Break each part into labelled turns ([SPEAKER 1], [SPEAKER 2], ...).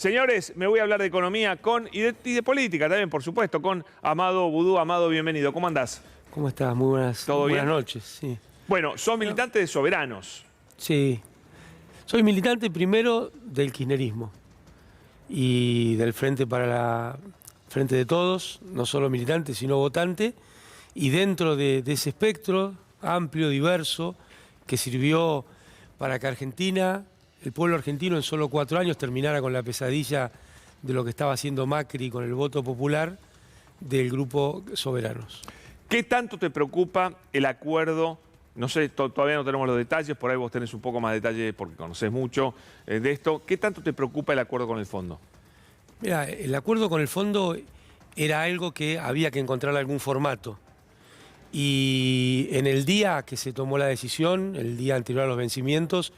[SPEAKER 1] Señores, me voy a hablar de economía y de política también, por supuesto, con Amado Boudou. Amado, bienvenido. ¿Cómo andás?
[SPEAKER 2] ¿Cómo estás? Muy buenas,
[SPEAKER 1] ¿Todo bien?
[SPEAKER 2] buenas noches. Sí.
[SPEAKER 1] Bueno, sos militante de Soberanos.
[SPEAKER 2] Sí. Soy militante primero del kirchnerismo y del Frente Frente de Todos, no solo militante, sino votante, y dentro de ese espectro amplio, diverso, que sirvió para que Argentina, el pueblo argentino en solo 4 años terminara con la pesadilla de lo que estaba haciendo Macri con el voto popular del grupo Soberanos.
[SPEAKER 1] ¿Qué tanto te preocupa el acuerdo? No sé, todavía no tenemos los detalles, por ahí vos tenés un poco más de detalles porque conocés mucho de esto. ¿Qué tanto te preocupa el acuerdo con el fondo?
[SPEAKER 2] Mira, el acuerdo con el fondo era algo que había que encontrar algún formato. Y en el día que se tomó la decisión, el día anterior a los vencimientos,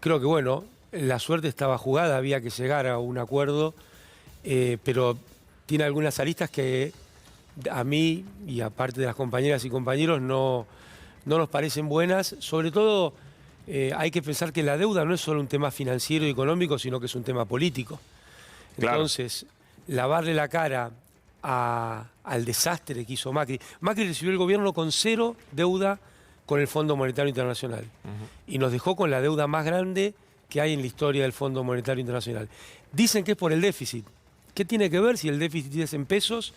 [SPEAKER 2] creo que bueno, la suerte estaba jugada, había que llegar a un acuerdo, pero tiene algunas aristas que a mí y a parte de las compañeras y compañeros no nos parecen buenas. Sobre todo hay que pensar que la deuda no es solo un tema financiero y económico, sino que es un tema político.
[SPEAKER 1] Claro.
[SPEAKER 2] Entonces, lavarle la cara al desastre que hizo Macri. Macri recibió el gobierno con 0 deuda con el Fondo Monetario Internacional. Y nos dejó con la deuda más grande que hay en la historia del Fondo Monetario Internacional. Dicen que es por el déficit. ¿Qué tiene que ver si el déficit es en pesos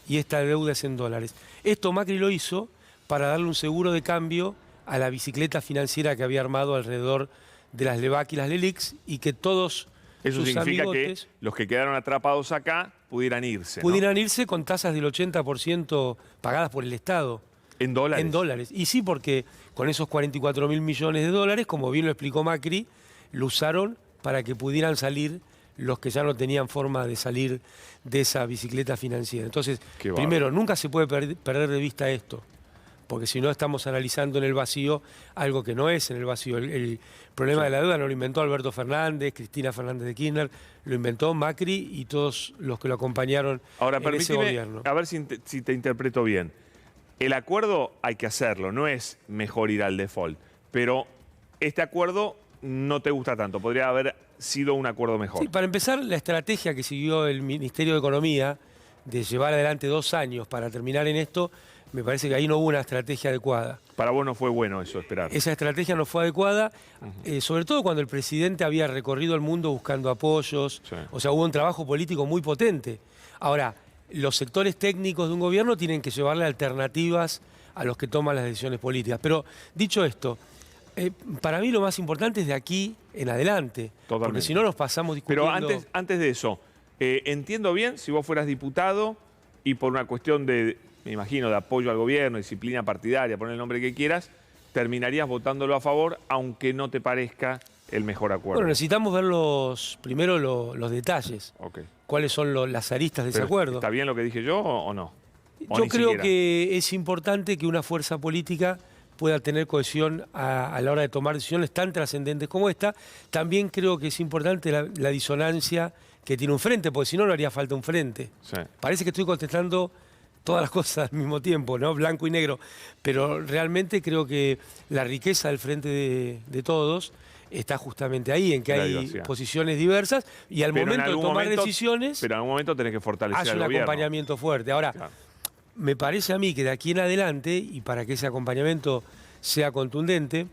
[SPEAKER 2] y esta deuda es en dólares? Esto Macri lo hizo para darle un seguro de cambio a la bicicleta financiera que había armado alrededor de las LEBAC y las LELIQs, y que todos
[SPEAKER 1] Eso
[SPEAKER 2] sus
[SPEAKER 1] significa
[SPEAKER 2] amigotes
[SPEAKER 1] que los que quedaron atrapados acá pudieran irse, ¿no?
[SPEAKER 2] pudieran irse con tasas del 80% pagadas por el Estado.
[SPEAKER 1] ¿En dólares?
[SPEAKER 2] En dólares. Y sí, porque con esos 44.000 millones de dólares, como bien lo explicó Macri, lo usaron para que pudieran salir los que ya no tenían forma de salir de esa bicicleta financiera. Entonces, primero, nunca se puede perder de vista esto, porque si no estamos analizando en el vacío algo que no es en el vacío. El problema de la deuda no lo inventó Alberto Fernández, Cristina Fernández de Kirchner, lo inventó Macri y todos los que lo acompañaron en ese gobierno.
[SPEAKER 1] A ver si te interpreto bien. El acuerdo hay que hacerlo, no es mejor ir al default, pero este acuerdo no te gusta tanto, podría haber sido un acuerdo mejor.
[SPEAKER 2] Sí, para empezar, la estrategia que siguió el Ministerio de Economía de llevar adelante 2 años para terminar en esto, me parece que ahí no hubo una estrategia adecuada.
[SPEAKER 1] Para vos no fue bueno eso, esperar.
[SPEAKER 2] Esa estrategia no fue adecuada, sobre todo cuando el presidente había recorrido el mundo buscando apoyos. Sí. O sea, hubo un trabajo político muy potente. Ahora, los sectores técnicos de un gobierno tienen que llevarle alternativas a los que toman las decisiones políticas. Pero, dicho esto, para mí lo más importante es de aquí en adelante.
[SPEAKER 1] Totalmente.
[SPEAKER 2] Porque si no nos pasamos discutiendo...
[SPEAKER 1] Pero antes de eso, entiendo bien, si vos fueras diputado y por una cuestión de, me imagino, de apoyo al gobierno, disciplina partidaria, poner el nombre que quieras, terminarías votándolo a favor, aunque no te parezca el mejor acuerdo.
[SPEAKER 2] Bueno, necesitamos ver primero los detalles.
[SPEAKER 1] Okay.
[SPEAKER 2] ¿Cuáles son las aristas de ese acuerdo?
[SPEAKER 1] ¿Está bien lo que dije yo o no?
[SPEAKER 2] Yo creo que es importante que una fuerza política pueda tener cohesión a la hora de tomar decisiones tan trascendentes como esta. También creo que es importante la disonancia que tiene un frente, porque si no, no haría falta un frente. Sí. Parece que estoy contestando todas las cosas al mismo tiempo, ¿no? Blanco y negro. Pero realmente creo que la riqueza del Frente de Todos está justamente ahí, en que hay posiciones diversas y al momento de tomar decisiones...
[SPEAKER 1] Pero en algún momento tenés que fortalecer al
[SPEAKER 2] gobierno. Hace un acompañamiento fuerte. Ahora, me parece a mí que de aquí en adelante, y para que ese acompañamiento sea contundente,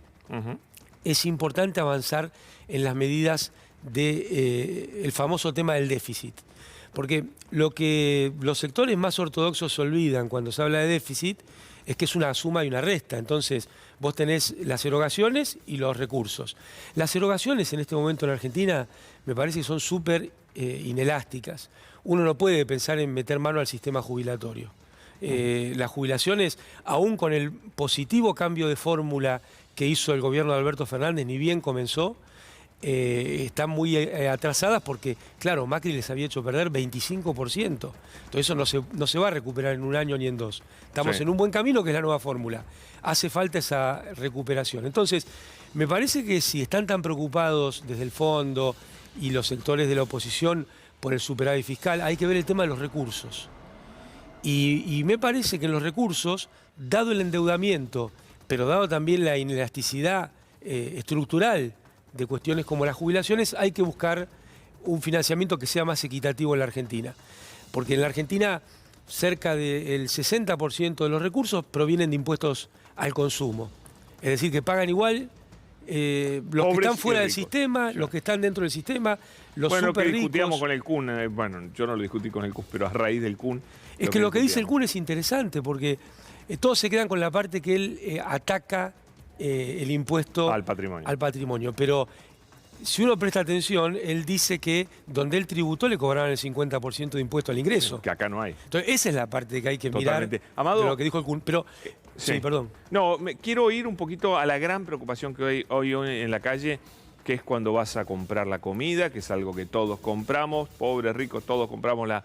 [SPEAKER 2] es importante avanzar en las medidas del famoso tema del déficit. Porque lo que los sectores más ortodoxos se olvidan cuando se habla de déficit es que es una suma y una resta. Entonces, vos tenés las erogaciones y los recursos. Las erogaciones en este momento en Argentina me parece que son súper inelásticas. Uno no puede pensar en meter mano al sistema jubilatorio. Las jubilaciones, aún con el positivo cambio de fórmula que hizo el gobierno de Alberto Fernández, ni bien comenzó, están muy atrasadas porque, claro, Macri les había hecho perder 25%. Entonces eso no se va a recuperar en un año ni en 2. Estamos en un buen camino, que es la nueva fórmula. Hace falta esa recuperación. Entonces, me parece que si están tan preocupados desde el fondo y los sectores de la oposición por el superávit fiscal, hay que ver el tema de los recursos. Y me parece que en los recursos, dado el endeudamiento, pero dado también la inelasticidad estructural de cuestiones como las jubilaciones, hay que buscar un financiamiento que sea más equitativo en la Argentina. Porque en la Argentina cerca del 60% de los recursos provienen de impuestos al consumo. Es decir, que pagan igual los que están fuera del sistema, los que están dentro del sistema, los
[SPEAKER 1] bueno,
[SPEAKER 2] súper
[SPEAKER 1] que
[SPEAKER 2] ricos.
[SPEAKER 1] discutíamos con el Kun, bueno, yo no lo discutí con el Kun, pero a raíz del Kun.
[SPEAKER 2] Es que lo que dice el Kun es interesante, porque todos se quedan con la parte que él ataca el impuesto
[SPEAKER 1] al patrimonio.
[SPEAKER 2] Pero si uno presta atención, él dice que donde él tributó le cobraban el 50% de impuesto al ingreso.
[SPEAKER 1] Que acá no hay.
[SPEAKER 2] Entonces, esa es la parte que hay que
[SPEAKER 1] Totalmente.
[SPEAKER 2] mirar
[SPEAKER 1] Amado,
[SPEAKER 2] de lo que dijo el Kun. Pero, sí, perdón.
[SPEAKER 1] No, quiero ir un poquito a la gran preocupación que hoy en la calle, que es cuando vas a comprar la comida, que es algo que todos compramos, pobres, ricos, todos compramos la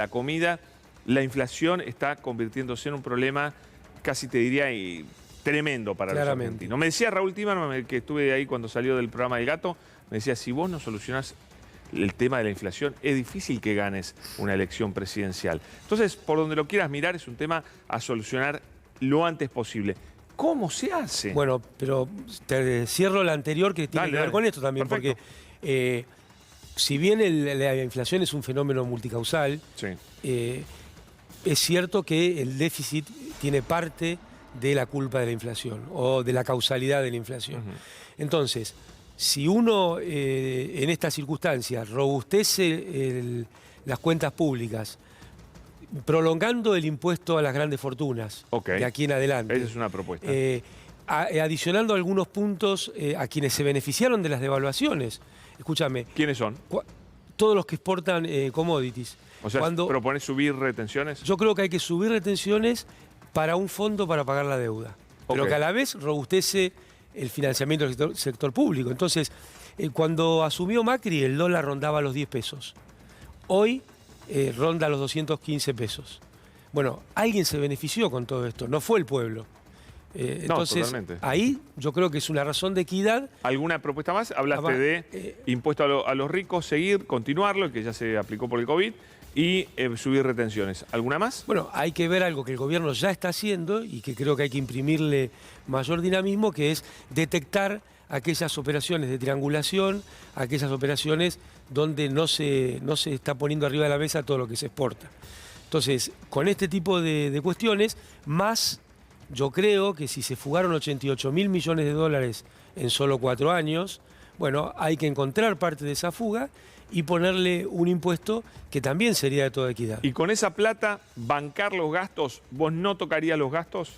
[SPEAKER 1] comida. La inflación está convirtiéndose en un problema, casi te diría, tremendo para los argentinos. Me decía Raúl Timerman, que estuve ahí cuando salió del programa del Gato, me decía, si vos no solucionás el tema de la inflación, es difícil que ganes una elección presidencial. Entonces, por donde lo quieras mirar, es un tema a solucionar lo antes posible. ¿Cómo se hace?
[SPEAKER 2] Bueno, pero te cierro la anterior que tiene que ver con esto también,
[SPEAKER 1] perfecto.
[SPEAKER 2] porque si bien la inflación es un fenómeno multicausal,
[SPEAKER 1] sí.
[SPEAKER 2] Es cierto que el déficit tiene parte de la culpa de la inflación o de la causalidad de la inflación. Entonces, si uno en estas circunstancias robustece las cuentas públicas, prolongando el impuesto a las grandes fortunas de aquí en adelante.
[SPEAKER 1] Esa es una propuesta.
[SPEAKER 2] Adicionando algunos puntos a quienes se beneficiaron de las devaluaciones. Escúchame.
[SPEAKER 1] ¿Quiénes son?
[SPEAKER 2] Todos los que exportan commodities.
[SPEAKER 1] O sea, ¿propones subir retenciones?
[SPEAKER 2] Yo creo que hay que subir retenciones para un fondo para pagar la deuda. Pero que a la vez robustece el financiamiento del sector público. Entonces, cuando asumió Macri, el dólar rondaba los 10 pesos. Hoy ronda los 215 pesos. Bueno, alguien se benefició con todo esto, no fue el pueblo. Entonces, ahí yo creo que es una razón de equidad.
[SPEAKER 1] ¿Alguna propuesta más? Hablaste de impuesto a los ricos, continuarlo, que ya se aplicó por el COVID, y subir retenciones. ¿Alguna más?
[SPEAKER 2] Bueno, hay que ver algo que el gobierno ya está haciendo y que creo que hay que imprimirle mayor dinamismo, que es detectar aquellas operaciones de triangulación, aquellas operaciones donde no se está poniendo arriba de la mesa todo lo que se exporta. Entonces, con este tipo de cuestiones, más yo creo que si se fugaron 88.000 millones de dólares en solo 4 años, bueno, hay que encontrar parte de esa fuga y ponerle un impuesto que también sería de toda equidad.
[SPEAKER 1] ¿Y con esa plata bancar los gastos? ¿Vos no tocarías los gastos?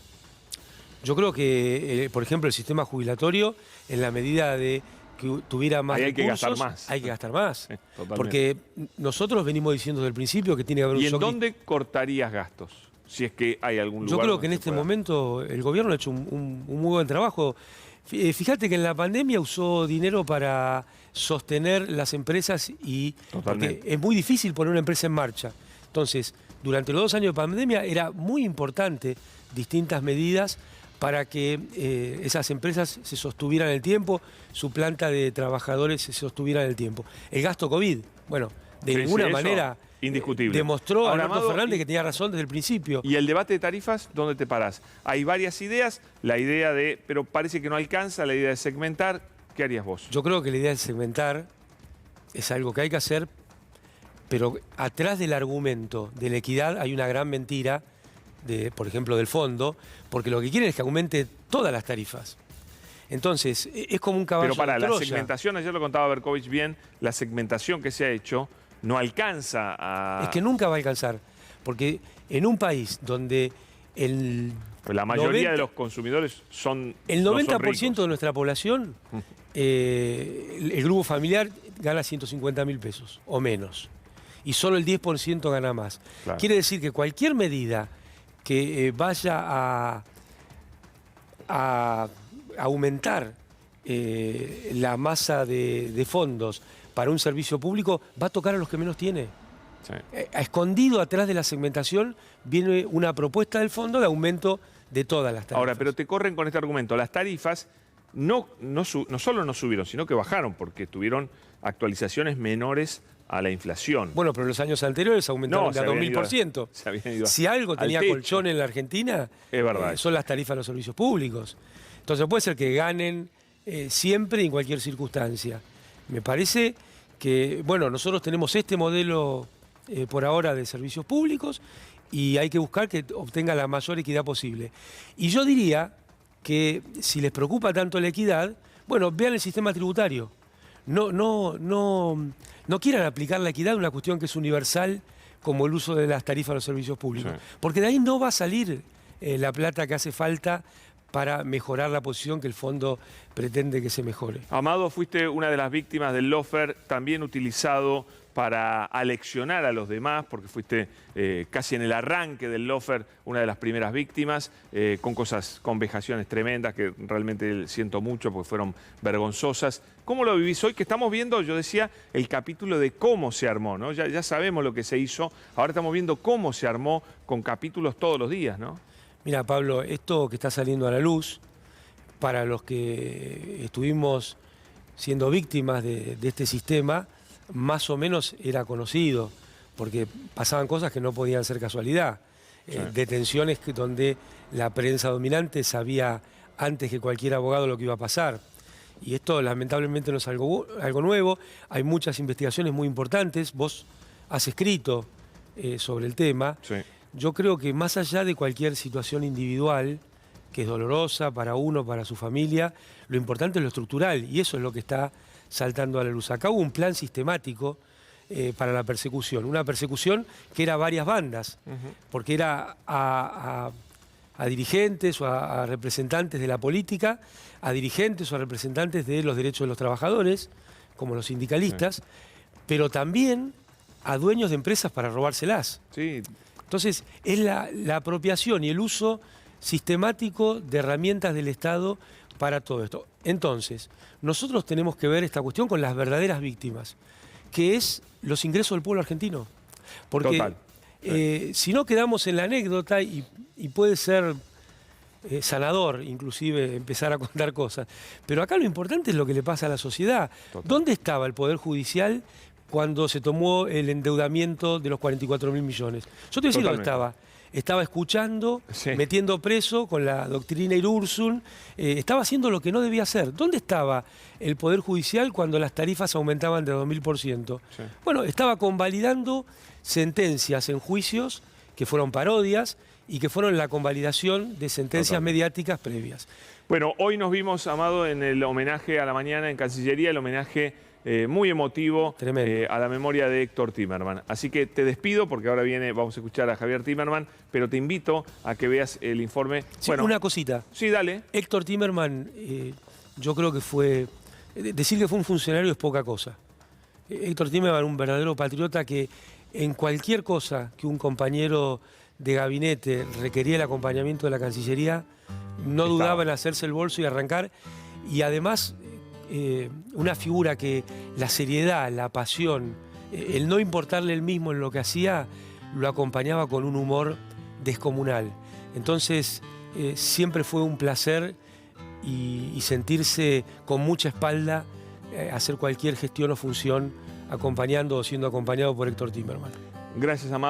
[SPEAKER 2] Yo creo que, por ejemplo, el sistema jubilatorio, en la medida de que tuviera más recursos, hay que gastar más. Porque nosotros venimos diciendo desde el principio que tiene que haber un
[SPEAKER 1] ¿Y en dónde cortarías gastos? Si es que hay algún lugar.
[SPEAKER 2] Yo creo que en este momento el gobierno ha hecho un muy buen trabajo. Fíjate que en la pandemia usó dinero para sostener las empresas porque es muy difícil poner una empresa en marcha. Entonces, durante los 2 años de pandemia era muy importante distintas medidas para que esas empresas se sostuvieran en el tiempo, su planta de trabajadores se sostuviera en el tiempo. El gasto COVID, bueno, de ninguna manera
[SPEAKER 1] indiscutible.
[SPEAKER 2] Demostró Alberto Fernández que tenía razón desde el principio.
[SPEAKER 1] ¿Y el debate de tarifas, dónde te parás? Hay varias ideas, la idea pero parece que no alcanza, la idea de segmentar. ¿Qué harías vos?
[SPEAKER 2] Yo creo que la idea de segmentar es algo que hay que hacer, pero atrás del argumento de la equidad hay una gran mentira, por ejemplo, del fondo, porque lo que quieren es que aumente todas las tarifas. Entonces, es como un caballo de Troya.
[SPEAKER 1] Pero la segmentación, ayer lo contaba Berkovich bien, la segmentación que se ha hecho no alcanza a...
[SPEAKER 2] Es que nunca va a alcanzar, porque en un país donde
[SPEAKER 1] la mayoría de los consumidores son
[SPEAKER 2] el 90% de nuestra población, el grupo familiar gana 150.000 pesos o menos, y solo el 10% gana más. Claro. Quiere decir que cualquier medida que vaya a aumentar la masa de fondos para un servicio público va a tocar a los que menos tiene. Sí. Escondido atrás de la segmentación viene una propuesta del fondo de aumento de todas las tarifas.
[SPEAKER 1] Ahora, pero te corren con este argumento. Las tarifas no solo no subieron, sino que bajaron porque tuvieron actualizaciones menores a la inflación.
[SPEAKER 2] Bueno, pero en los años anteriores aumentaron de a 2000%. Si algo tenía colchón en la Argentina,
[SPEAKER 1] es verdad,
[SPEAKER 2] son las tarifas de los servicios públicos. Entonces puede ser que ganen siempre y en cualquier circunstancia. Me parece que, bueno, nosotros tenemos este modelo por ahora de servicios públicos y hay que buscar que obtenga la mayor equidad posible. Y yo diría que si les preocupa tanto la equidad, bueno, vean el sistema tributario. No quieran aplicar la equidad a una cuestión que es universal como el uso de las tarifas de los servicios públicos. Sí. Porque de ahí no va a salir la plata que hace falta para mejorar la posición que el fondo pretende que se mejore.
[SPEAKER 1] Amado, fuiste una de las víctimas del lawfare, también utilizado para aleccionar a los demás, porque fuiste casi en el arranque del lawfare una de las primeras víctimas, con vejaciones tremendas que realmente siento mucho porque fueron vergonzosas. ¿Cómo lo vivís hoy? Que estamos viendo, yo decía, el capítulo de cómo se armó, ¿no? Ya sabemos lo que se hizo, ahora estamos viendo cómo se armó con capítulos todos los días, ¿no?
[SPEAKER 2] Mira, Pablo, esto que está saliendo a la luz, para los que estuvimos siendo víctimas de este sistema, más o menos era conocido, porque pasaban cosas que no podían ser casualidad. Sí. Detenciones donde la prensa dominante sabía antes que cualquier abogado lo que iba a pasar. Y esto lamentablemente no es algo nuevo, hay muchas investigaciones muy importantes, vos has escrito sobre el tema. Sí. Yo creo que más allá de cualquier situación individual, que es dolorosa para uno, para su familia, lo importante es lo estructural, y eso es lo que está saltando a la luz. Acá hubo un plan sistemático para la persecución, una persecución que era varias bandas, porque era a dirigentes o a representantes de la política, a dirigentes o a representantes de los derechos de los trabajadores, como los sindicalistas, pero también a dueños de empresas para robárselas.
[SPEAKER 1] Sí.
[SPEAKER 2] Entonces, es la apropiación y el uso sistemático de herramientas del Estado para todo esto. Entonces, nosotros tenemos que ver esta cuestión con las verdaderas víctimas, que es los ingresos del pueblo argentino. Porque si no quedamos en la anécdota, y puede ser sanador, inclusive, empezar a contar cosas, pero acá lo importante es lo que le pasa a la sociedad. Total. ¿Dónde estaba el Poder Judicial cuando se tomó el endeudamiento de los 44.000 millones? Yo te voy a decir dónde estaba. Estaba escuchando, sí, metiendo preso con la doctrina Irursun, estaba haciendo lo que no debía hacer. ¿Dónde estaba el Poder Judicial cuando las tarifas aumentaban de 2000%? Sí. Bueno, estaba convalidando sentencias en juicios que fueron parodias y que fueron la convalidación de sentencias mediáticas previas.
[SPEAKER 1] Bueno, hoy nos vimos, Amado, en el homenaje a la mañana en Cancillería, el homenaje muy emotivo a la memoria de Héctor Timerman. Así que te despido porque ahora vamos a escuchar a Javier Timerman, pero te invito a que veas el informe.
[SPEAKER 2] Sí, bueno, una cosita.
[SPEAKER 1] Sí, dale.
[SPEAKER 2] Héctor Timerman, yo creo que decir que fue un funcionario es poca cosa. Héctor Timerman, un verdadero patriota que en cualquier cosa que un compañero de gabinete requería el acompañamiento de la Cancillería, no dudaba en hacerse el bolso y arrancar. Y además, una figura que la seriedad, la pasión, el no importarle el mismo en lo que hacía, lo acompañaba con un humor descomunal. Entonces, siempre fue un placer y sentirse con mucha espalda, hacer cualquier gestión o función acompañando o siendo acompañado por Héctor Timerman.
[SPEAKER 1] Gracias, Amado.